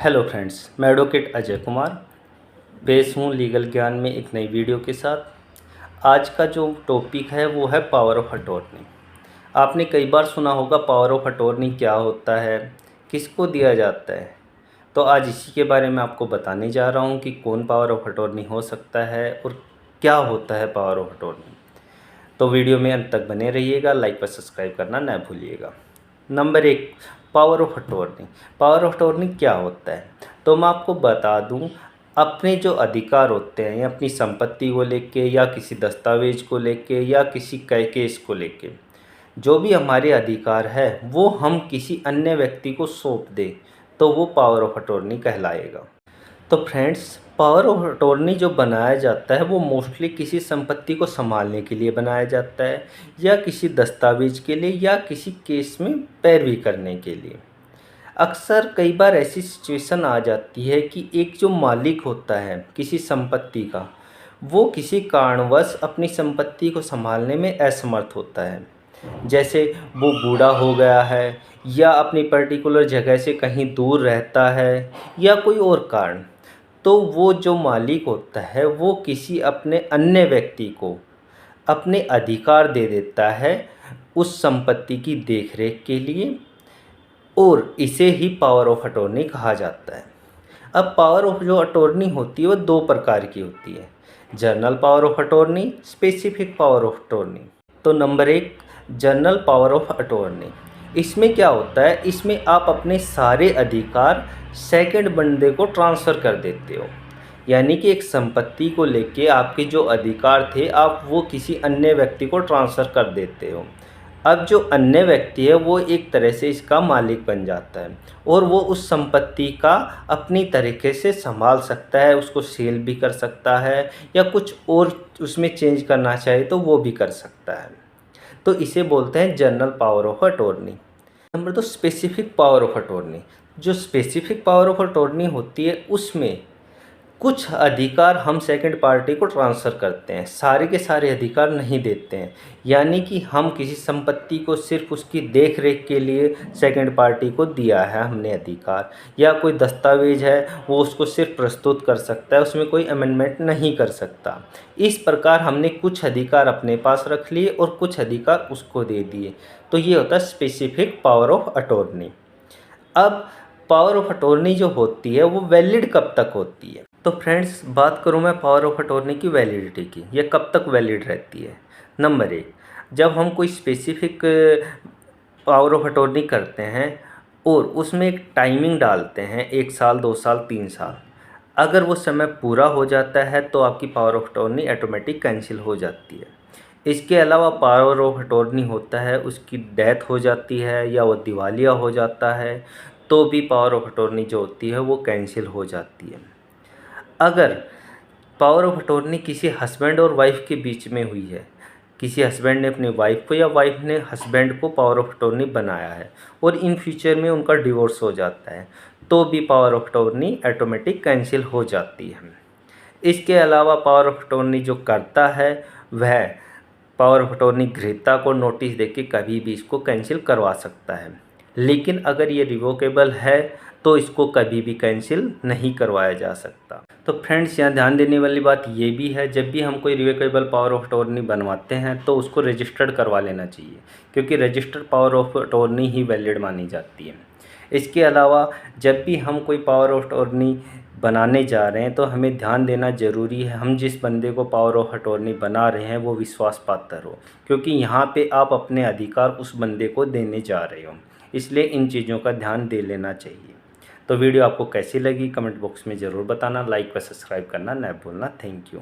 Hello friends, मैं advocate Ajay Kumar पेश हूँ लीगल ज्ञान में एक नई वीडियो के साथ। आज का जो टॉपिक है वो है पावर ऑफ अटॉर्नी। आपने कई बार सुना होगा पावर ऑफ अटॉर्नी क्या होता है, किसको दिया जाता है। तो आज इसी के बारे में आपको बताने जा रहा हूँ कि कौन पावर ऑफ अटॉर्नी हो सकता है और क्या होता है पावर ऑफ अटॉर्नी। तो वीडियो में अंत तक बने रहिएगा, लाइक व सब्सक्राइब करना न भूलिएगा। Number 1, power of attorney. Power of attorney क्या होता है तो मैं आपको बता दूं। अपने जो अधिकार होते हैं या अपनी संपत्ति को लेके या किसी दस्तावेज को लेके या किसी केस को लेके, जो भी हमारे अधिकार है वो हम किसी अन्य व्यक्ति को सौंप दें तो वो पावर ऑफ अटॉर्नी कहलाएगा। तो फ्रेंड्स, पावर ऑफ अटॉर्नी जो बनाया जाता है वो मोस्टली किसी संपत्ति को संभालने के लिए बनाया जाता है या किसी दस्तावेज के लिए या किसी केस में पैरवी करने के लिए। अक्सर कई बार ऐसी सिचुएशन आ जाती है कि एक जो मालिक होता है किसी संपत्ति का, वो किसी कारणवश अपनी संपत्ति को संभालने में असमर्थ होता है। जैसे वो बूढ़ा हो गया है या अपनी पर्टिकुलर जगह से कहीं दूर रहता है या कोई और कारण, तो वो जो मालिक होता है वो किसी अपने अन्य व्यक्ति को अपने अधिकार दे देता है उस संपत्ति की देखरेख के लिए, और इसे ही पावर ऑफ अटॉर्नी कहा जाता है। अब पावर ऑफ जो अटॉर्नी होती है वो दो प्रकार की होती है, general power of attorney, specific power of attorney. तो number 1, general power of attorney. इसमें क्या होता है, इसमें आप अपने सारे अधिकार सेकंड बंदे को ट्रांसफ़र कर देते हो। यानी कि एक संपत्ति को लेके आपके जो अधिकार थे आप वो किसी अन्य व्यक्ति को ट्रांसफ़र कर देते हो। अब जो अन्य व्यक्ति है वो एक तरह से इसका मालिक बन जाता है और वो उस संपत्ति का अपनी तरीके से संभाल सकता है, उसको सेल भी कर सकता है या कुछ और उसमें चेंज करना चाहे तो वो भी कर सकता है। तो इसे बोलते हैं general power of attorney. Number 2, specific power of attorney. जो स्पेसिफिक पावर ऑफ अटॉर्नी होती है उसमें कुछ अधिकार हम सेकंड पार्टी को ट्रांसफ़र करते हैं, सारे के सारे अधिकार नहीं देते हैं। यानी कि हम किसी संपत्ति को सिर्फ उसकी देख रेख के लिए सेकंड पार्टी को दिया है हमने अधिकार, या कोई दस्तावेज है वो उसको सिर्फ प्रस्तुत कर सकता है, उसमें कोई अमेंडमेंट नहीं कर सकता। इस प्रकार हमने कुछ अधिकार अपने पास रख लिए और कुछ अधिकार उसको दे दिए, तो ये होता है स्पेसिफिक पावर ऑफ अटॉर्नी। अब पावर ऑफ अटॉर्नी जो होती है वो वैलिड कब तक होती है। तो फ्रेंड्स, बात करूँ मैं पावर ऑफ अटॉर्नी की वैलिडिटी की, ये कब तक वैलिड रहती है। नंबर 1, जब हम कोई स्पेसिफिक पावर ऑफ अटॉर्नी करते हैं और उसमें एक टाइमिंग डालते हैं, 1 साल 2 साल 3 साल, अगर वो समय पूरा हो जाता है तो आपकी power of attorney automatic cancel हो जाती है। इसके अलावा पावर ऑफ अटॉर्नी होता है उसकी डेथ हो जाती है या वो दिवालिया हो जाता है तो भी पावर ऑफ अटॉर्नी जो होती है वो कैंसिल हो जाती है। अगर पावर ऑफ अटॉर्नी किसी हस्बैंड और वाइफ के बीच में हुई है, किसी हस्बैंड ने अपनी वाइफ को या वाइफ ने हस्बैंड को पावर ऑफ अटॉर्नी बनाया है और इन फ्यूचर में उनका डिवोर्स हो जाता है तो भी power of attorney automatic cancel हो जाती है। इसके अलावा पावर ऑफ अटॉर्नी जो करता है वह पावर ऑफ अटॉर्नी ग्रहीता को नोटिस देके कभी भी इसको कैंसिल करवा सकता है, लेकिन अगर ये रिवोकेबल है तो इसको कभी भी कैंसिल नहीं करवाया जा सकता। तो फ्रेंड्स, यहाँ ध्यान देने वाली बात ये भी है, जब भी हम कोई रिवोकेबल पावर ऑफ अटॉर्नी बनवाते हैं तो उसको रजिस्टर्ड करवा लेना चाहिए, क्योंकि registered power of attorney he valid मानी जाती है। इसके अलावा जब भी हम कोई पावर ऑफ अटॉर्नी बनाने जा रहे हैं तो हमें ध्यान देना ज़रूरी है हम जिस बंदे को पावर ऑफ अटॉर्नी बना रहे हैं वो विश्वास पात्र हो, क्योंकि यहाँ पे आप अपने अधिकार उस बंदे को देने जा रहे हो, इसलिए इन चीज़ों का ध्यान दे लेना चाहिए। तो वीडियो आपको कैसी लगी कमेंट बॉक्स में ज़रूर बताना, लाइक व सब्सक्राइब करना न भूलना। Thank you.